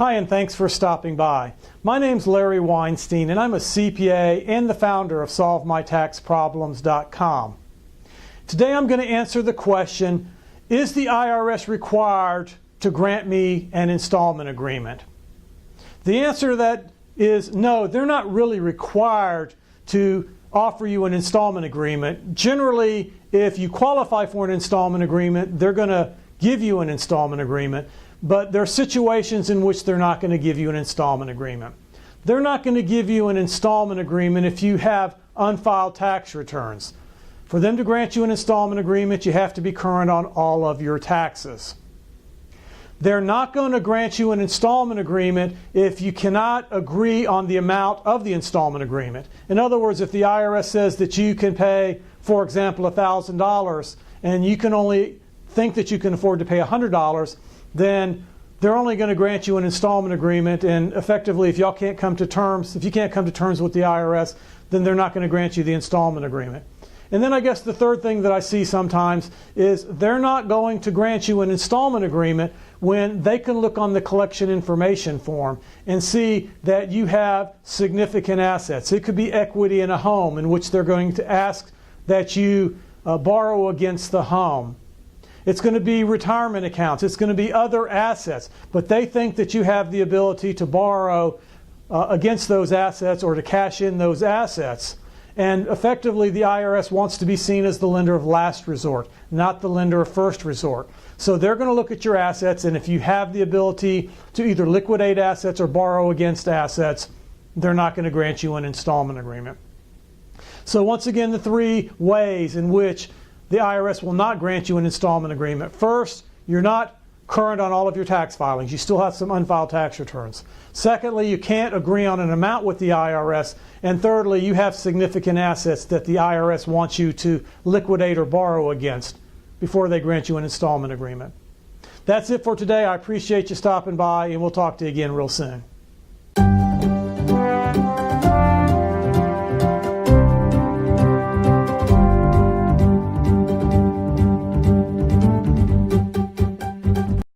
Hi, and thanks for stopping by. My name's Larry Weinstein, and I'm a CPA and the founder of SolveMyTaxProblems.com. Today I'm going to answer the question, is the IRS required to grant me an installment agreement? The answer to that is no, they're not really required to offer you an installment agreement. Generally, if you qualify for an installment agreement, they're going to give you an installment agreement. But there are situations in which they're not going to give you an installment agreement. They're not going to give you an installment agreement if you have unfiled tax returns. For them to grant you an installment agreement, you have to be current on all of your taxes. They're not going to grant you an installment agreement if you cannot agree on the amount of the installment agreement. In other words, if the IRS says that you can pay, for example, $1,000, and you can only think that you can afford to pay $100, then they're only going to grant you an installment agreement, and effectively if you can't come to terms with the IRS, then they're not going to grant you the installment agreement. And then I guess the third thing that I see sometimes is they're not going to grant you an installment agreement when they can look on the collection information form and see that you have significant assets. It could be equity in a home in which they're going to ask that you borrow against the home. It's going to be retirement accounts. It's going to be other assets. But they think that you have the ability to borrow against those assets or to cash in those assets. And effectively, the IRS wants to be seen as the lender of last resort, not the lender of first resort. So they're going to look at your assets, and if you have the ability to either liquidate assets or borrow against assets, they're not going to grant you an installment agreement. So once again, the three ways in which the IRS will not grant you an installment agreement. First, you're not current on all of your tax filings. You still have some unfiled tax returns. Secondly, you can't agree on an amount with the IRS. And thirdly, you have significant assets that the IRS wants you to liquidate or borrow against before they grant you an installment agreement. That's it for today. I appreciate you stopping by, and we'll talk to you again real soon.